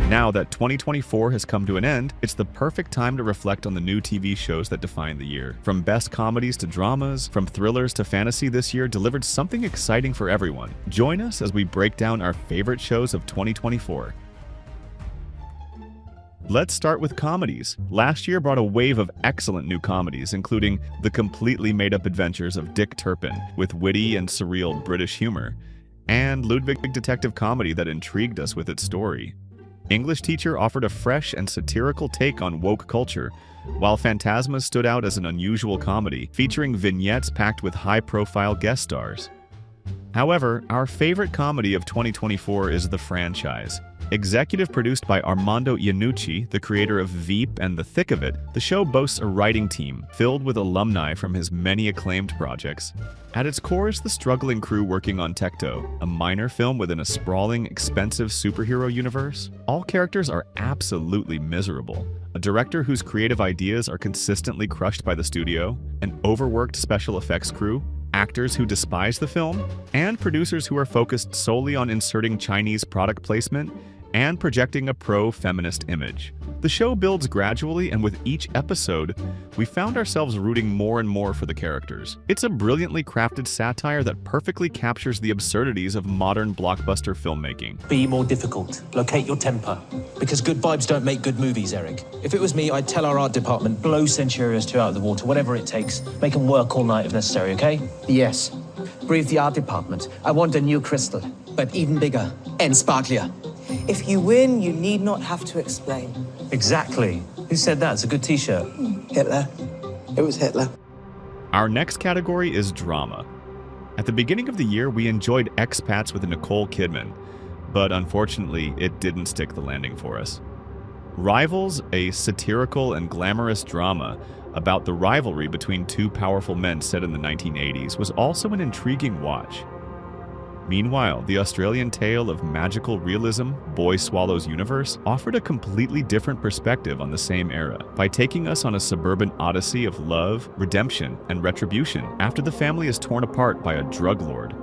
Now that 2024 has come to an end, it's the perfect time to reflect on the new TV shows that define the year. From best comedies to dramas, from thrillers to fantasy, this year delivered something exciting for everyone. Join us as we break down our favorite shows of 2024. Let's start with comedies. Last year brought a wave of excellent new comedies, including The Completely Made-Up Adventures of Dick Turpin, with witty and surreal British humor, and Ludwig detective comedy that intrigued us with its story. English Teacher offered a fresh and satirical take on woke culture, while Phantasma stood out as an unusual comedy, featuring vignettes packed with high-profile guest stars. However, our favorite comedy of 2024 is The Franchise. Executive produced by Armando Iannucci, the creator of Veep and The Thick of It, the show boasts a writing team filled with alumni from his many acclaimed projects. At its core is the struggling crew working on Tecto, a minor film within a sprawling, expensive superhero universe. All characters are absolutely miserable. A director whose creative ideas are consistently crushed by the studio, an overworked special effects crew, actors who despise the film, and producers who are focused solely on inserting Chinese product placement and projecting a pro-feminist image. The show builds gradually, and with each episode, we found ourselves rooting more and more for the characters. It's a brilliantly crafted satire that perfectly captures the absurdities of modern blockbuster filmmaking. Be more difficult. Locate your temper. Because good vibes don't make good movies, Eric. If it was me, I'd tell our art department, blow Centurios 2 out of the water, whatever it takes. Make them work all night if necessary, okay? Yes. Brief the art department. I want a new crystal, but even bigger and sparklier. If you win, you need not have to explain. Exactly. Who said that? It's a good t-shirt. Hitler. It was Hitler. Our next category is drama. At the beginning of the year, we enjoyed Expats with Nicole Kidman, but unfortunately, it didn't stick the landing for us. Rivals, a satirical and glamorous drama about the rivalry between two powerful men set in the 1980s, was also an intriguing watch. Meanwhile, the Australian tale of magical realism, Boy Swallows Universe, offered a completely different perspective on the same era by taking us on a suburban odyssey of love, redemption, and retribution after the family is torn apart by a drug lord.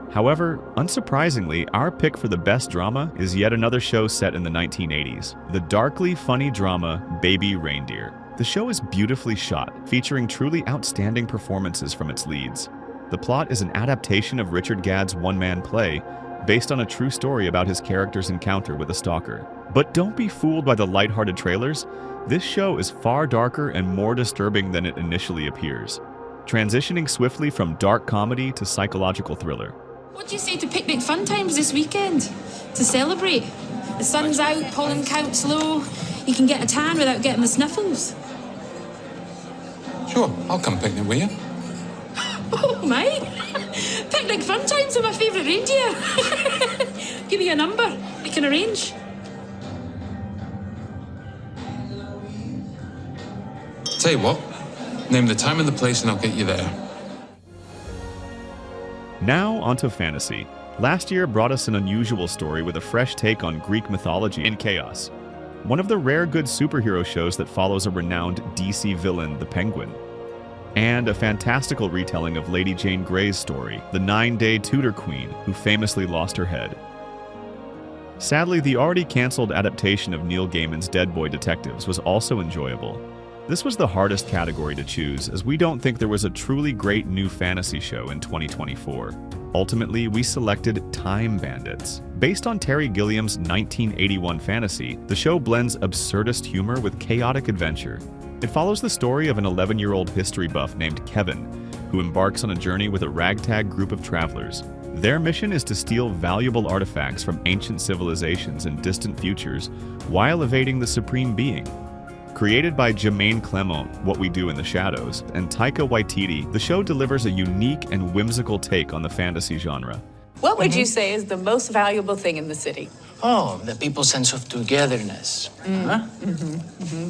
However, unsurprisingly, our pick for the best drama is yet another show set in the 1980s, the darkly funny drama Baby Reindeer. The show is beautifully shot, featuring truly outstanding performances from its leads. The plot is an adaptation of Richard Gadd's one-man play, based on a true story about his character's encounter with a stalker. But don't be fooled by the lighthearted trailers. This show is far darker and more disturbing than it initially appears, transitioning swiftly from dark comedy to psychological thriller. What do you say to picnic fun times this weekend? To celebrate? The sun's out, pollen count's low. You can get a tan without getting the sniffles. Sure, I'll come picnic with you. Oh, mate. Picnic fun times are my favourite reindeer. Give me a number. We can arrange. Tell you what, name the time and the place and I'll get you there. Now onto fantasy. Last year brought us an unusual story with a fresh take on Greek mythology in Chaos, one of the rare good superhero shows that follows a renowned DC villain, the Penguin, and a fantastical retelling of Lady Jane Grey's story, the 9-day Tudor queen who famously lost her head. Sadly, the already cancelled adaptation of Neil Gaiman's Dead Boy Detectives was also enjoyable. This was the hardest category to choose, as we don't think there was a truly great new fantasy show in 2024. Ultimately, we selected Time Bandits. Based on Terry Gilliam's 1981 fantasy, the show blends absurdist humor with chaotic adventure. It follows the story of an 11-year-old history buff named Kevin, who embarks on a journey with a ragtag group of travelers. Their mission is to steal valuable artifacts from ancient civilizations and distant futures while evading the Supreme Being. Created by Jermaine Clement, What We Do in the Shadows, and Taika Waititi, the show delivers a unique and whimsical take on the fantasy genre. What would you say is the most valuable thing in the city? Oh, the people's sense of togetherness. Huh?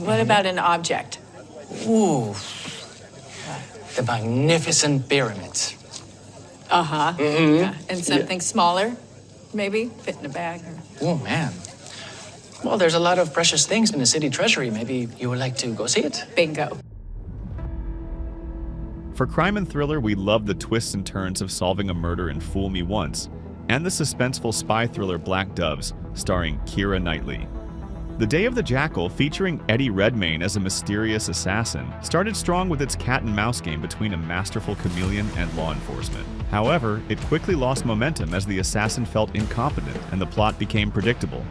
What about an object? Ooh, the magnificent pyramids. Uh-huh. Yeah. And something smaller, maybe? Fit in a bag? Oh, man. Well, there's a lot of precious things in the city treasury. Maybe you would like to go see it? Bingo. For crime and thriller, we love the twists and turns of solving a murder in Fool Me Once, and the suspenseful spy thriller Black Doves, starring Keira Knightley. The Day of the Jackal, featuring Eddie Redmayne as a mysterious assassin, started strong with its cat-and-mouse game between a masterful chameleon and law enforcement. However, it quickly lost momentum as the assassin felt incompetent and the plot became predictable.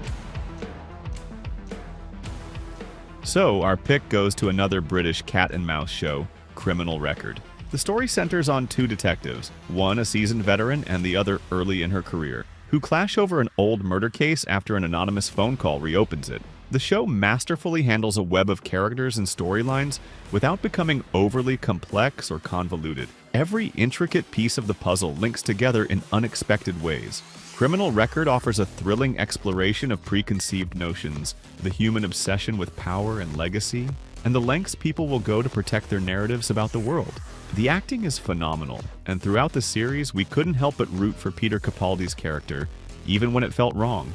So, our pick goes to another British cat-and-mouse show, Criminal Record. The story centers on two detectives, one a seasoned veteran and the other early in her career, who clash over an old murder case after an anonymous phone call reopens it. The show masterfully handles a web of characters and storylines without becoming overly complex or convoluted. Every intricate piece of the puzzle links together in unexpected ways. Criminal Record offers a thrilling exploration of preconceived notions, the human obsession with power and legacy, and the lengths people will go to protect their narratives about the world. The acting is phenomenal, and throughout the series, we couldn't help but root for Peter Capaldi's character, even when it felt wrong.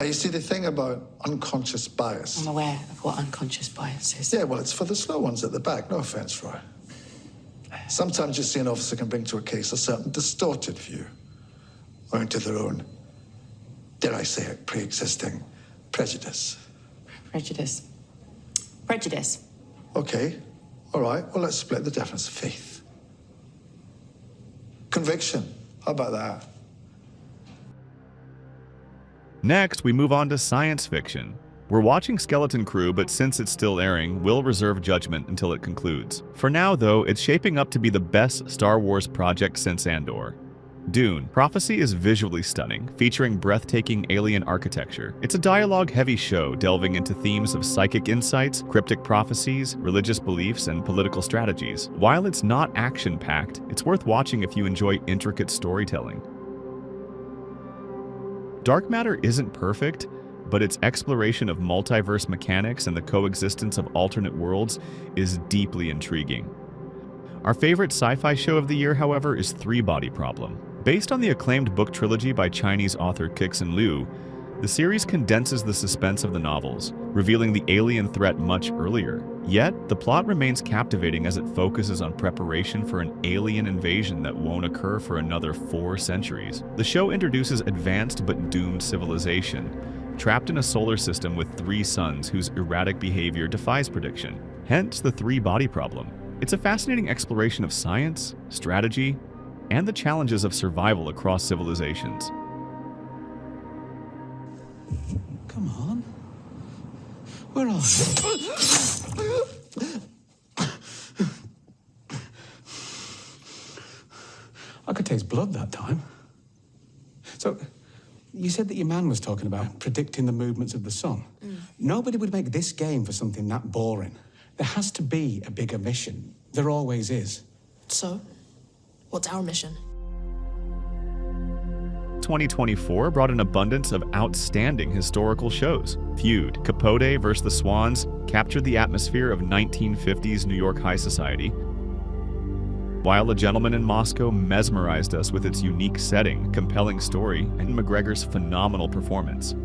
You see, the thing about unconscious bias... I'm aware of what unconscious bias is. Yeah, well, it's for the slow ones at the back. No offense, Roy. Sometimes you see an officer can bring to a case a certain distorted view, owing to their own, dare I say it, pre-existing prejudice. Prejudice. Prejudice. Okay, all right, well, let's split the difference. Faith. Conviction. How about that? Next, we move on to science fiction. We're watching Skeleton Crew, but since it's still airing, we'll reserve judgment until it concludes. For now, though, it's shaping up to be the best Star Wars project since Andor. Dune. Prophecy is visually stunning, featuring breathtaking alien architecture. It's a dialogue-heavy show delving into themes of psychic insights, cryptic prophecies, religious beliefs, and political strategies. While it's not action-packed, it's worth watching if you enjoy intricate storytelling. Dark Matter isn't perfect, but its exploration of multiverse mechanics and the coexistence of alternate worlds is deeply intriguing. Our favorite sci-fi show of the year, however, is Three Body Problem. Based on the acclaimed book trilogy by Chinese author Cixin Liu, the series condenses the suspense of the novels, revealing the alien threat much earlier. Yet, the plot remains captivating as it focuses on preparation for an alien invasion that won't occur for another 4 centuries. The show introduces advanced but doomed civilization, trapped in a solar system with 3 suns whose erratic behavior defies prediction. Hence the Three Body Problem. It's a fascinating exploration of science, strategy, and the challenges of survival across civilizations. Come on. Where are you? I could taste blood that time. So, you said that your man was talking about predicting the movements of the sun. Nobody would make this game for something that boring. There has to be a bigger mission. There always is. So, what's our mission? 2024 brought an abundance of outstanding historical shows. Feud, Capote vs. the Swans captured the atmosphere of 1950s New York high society, while A Gentleman in Moscow mesmerized us with its unique setting, compelling story, and McGregor's phenomenal performance.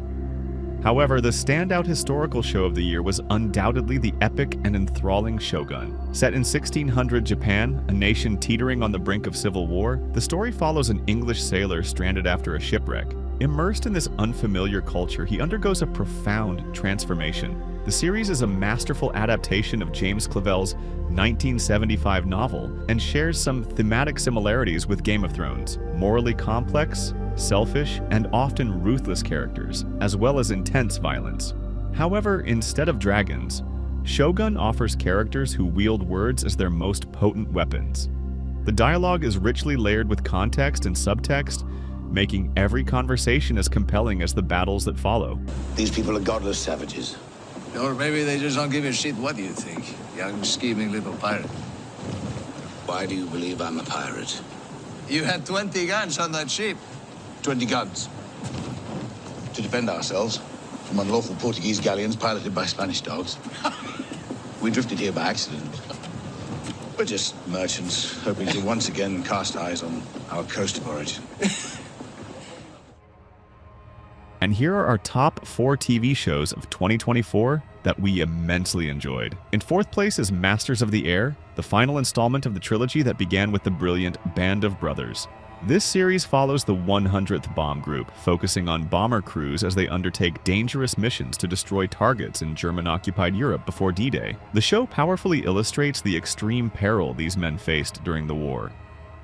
However, the standout historical show of the year was undoubtedly the epic and enthralling Shogun. Set in 1600 Japan, a nation teetering on the brink of civil war, the story follows an English sailor stranded after a shipwreck. Immersed in this unfamiliar culture, he undergoes a profound transformation. The series is a masterful adaptation of James Clavell's 1975 novel and shares some thematic similarities with Game of Thrones. Morally complex, selfish, and often ruthless characters, as well as intense violence. However, instead of dragons, Shogun offers characters who wield words as their most potent weapons. The dialogue is richly layered with context and subtext, making every conversation as compelling as the battles that follow. These people are godless savages. Or maybe they just don't give a shit what you think, young scheming little pirate. Why do you believe I'm a pirate? You had 20 guns on that ship. 20 guns. To defend ourselves from unlawful Portuguese galleons piloted by Spanish dogs. We drifted here by accident. We're just merchants hoping to once again cast eyes on our coast of origin. And here are our top 4 TV shows of 2024 that we immensely enjoyed. In 4th place is Masters of the Air, the final installment of the trilogy that began with the brilliant Band of Brothers. This series follows the 100th Bomb Group, focusing on bomber crews as they undertake dangerous missions to destroy targets in German-occupied Europe before D-Day. The show powerfully illustrates the extreme peril these men faced during the war.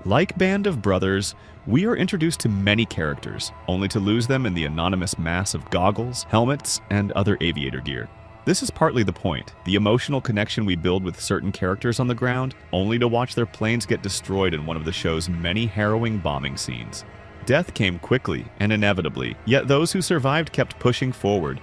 Like Band of Brothers, we are introduced to many characters, only to lose them in the anonymous mass of goggles, helmets, and other aviator gear. This is partly the point, the emotional connection we build with certain characters on the ground, only to watch their planes get destroyed in one of the show's many harrowing bombing scenes. Death came quickly and inevitably, yet those who survived kept pushing forward,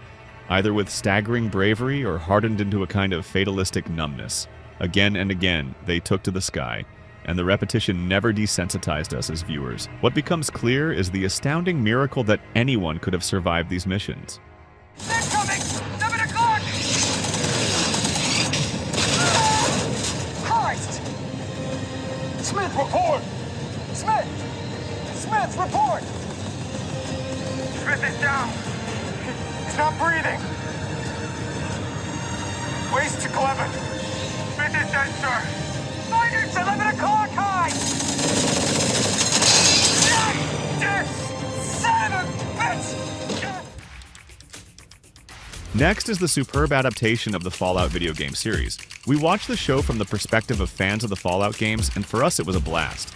either with staggering bravery or hardened into a kind of fatalistic numbness. Again and again, they took to the sky, and the repetition never desensitized us as viewers. What becomes clear is the astounding miracle that anyone could have survived these missions. Incoming! 7 o'clock! Christ! Smith, report! Smith, report! Smith is down. He's not breathing. Waist to 11. Smith is dead, sir. It's 11 o'clock high! Son of a bitch! Next is the superb adaptation of the Fallout video game series. We watched the show from the perspective of fans of the Fallout games, and for us it was a blast.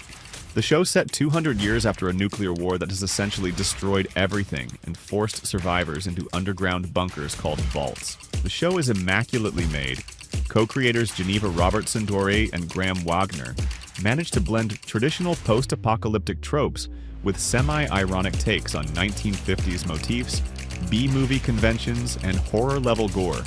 The show set 200 years after a nuclear war that has essentially destroyed everything and forced survivors into underground bunkers called vaults. The show is immaculately made. Co-creators Geneva Robertson-Doré and Graham Wagner managed to blend traditional post-apocalyptic tropes with semi-ironic takes on 1950s motifs, B-movie conventions, and horror-level gore,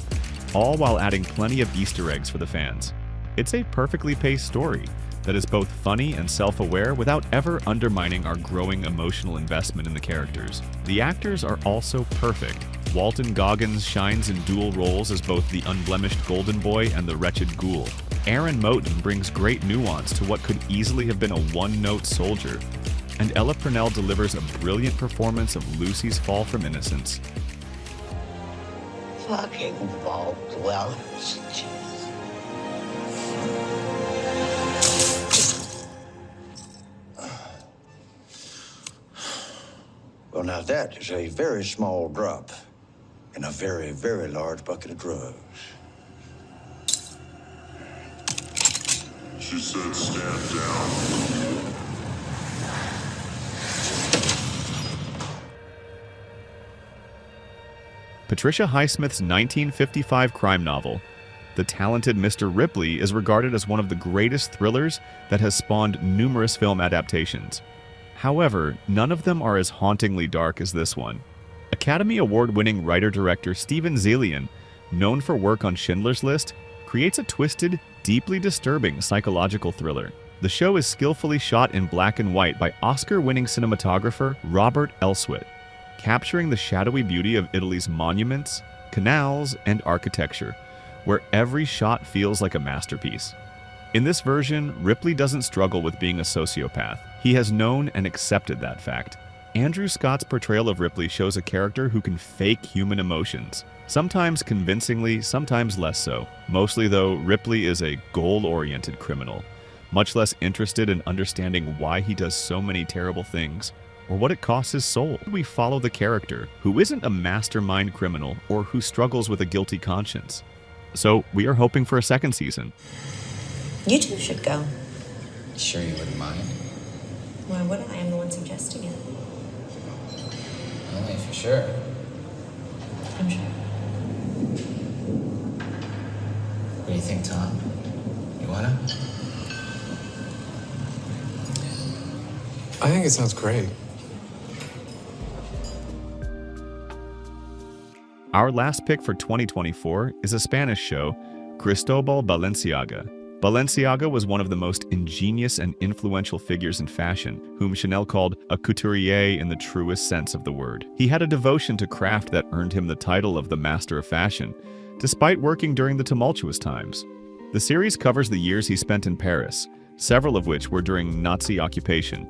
all while adding plenty of Easter eggs for the fans. It's a perfectly paced story that is both funny and self-aware without ever undermining our growing emotional investment in the characters. The actors are also perfect. Walton Goggins shines in dual roles as both the unblemished golden boy and the wretched ghoul. Aaron Moten brings great nuance to what could easily have been a one-note soldier. And Ella Purnell delivers a brilliant performance of Lucy's fall from innocence. Fucking vault dwellers. Well, now that is a very small drop in a very, very large bucket of drugs. She said stand down. Patricia Highsmith's 1955 crime novel, The Talented Mr. Ripley, is regarded as one of the greatest thrillers that has spawned numerous film adaptations. However, none of them are as hauntingly dark as this one. Academy Award-winning writer-director Steven Zalian, known for work on Schindler's List, creates a twisted, deeply disturbing psychological thriller. The show is skillfully shot in black and white by Oscar-winning cinematographer Robert Elswit, capturing the shadowy beauty of Italy's monuments, canals, and architecture, where every shot feels like a masterpiece. In this version, Ripley doesn't struggle with being a sociopath. He has known and accepted that fact. Andrew Scott's portrayal of Ripley shows a character who can fake human emotions, sometimes convincingly, sometimes less so. Mostly though, Ripley is a goal-oriented criminal, much less interested in understanding why he does so many terrible things, or what it costs his soul. We follow the character, who isn't a mastermind criminal or who struggles with a guilty conscience. So we are hoping for a second season. You two should go. Sure you wouldn't mind? Why would I? I'm the one suggesting it. Only if you're sure. I'm sure. What do you think, Tom? You wanna? I think it sounds great. Our last pick for 2024 is a Spanish show, Cristobal Balenciaga. Balenciaga was one of the most ingenious and influential figures in fashion, whom Chanel called a couturier in the truest sense of the word. He had a devotion to craft that earned him the title of the Master of Fashion, despite working during the tumultuous times. The series covers the years he spent in Paris, several of which were during Nazi occupation.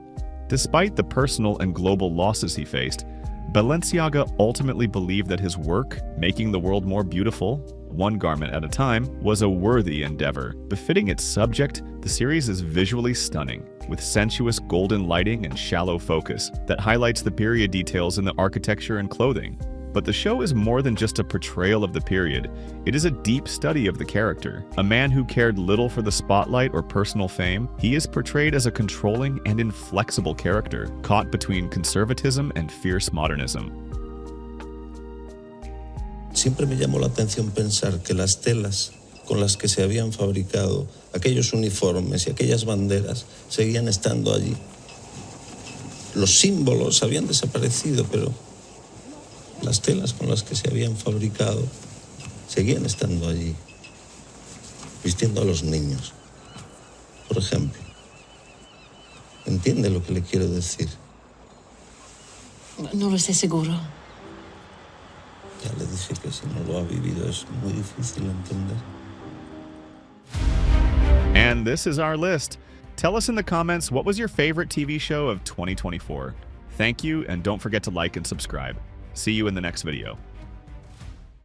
Despite the personal and global losses he faced, Balenciaga ultimately believed that his work, making the world more beautiful, one garment at a time, was a worthy endeavor. Befitting its subject, the series is visually stunning. with sensuous golden lighting and shallow focus that highlights the period details in the architecture and clothing. But the show is more than just a portrayal of the period. It is a deep study of the character. A man who cared little for the spotlight or personal fame, he is portrayed as a controlling and inflexible character, caught between conservatism and fierce modernism. Siempre me llamó la atención pensar que las telas con las que se habían fabricado aquellos uniformes y aquellas banderas seguían estando allí. Los símbolos habían desaparecido, pero las telas con las que se habían fabricado seguían estando allí, vistiendo a los niños. Por ejemplo, ¿entiende lo que le quiero decir? No lo sé seguro. Ya le dije que si no lo ha vivido es muy difícil entender. And this is our list. Tell us in the comments, what was your favorite TV show of 2024? Thank you, and don't forget to like and subscribe. See you in the next video.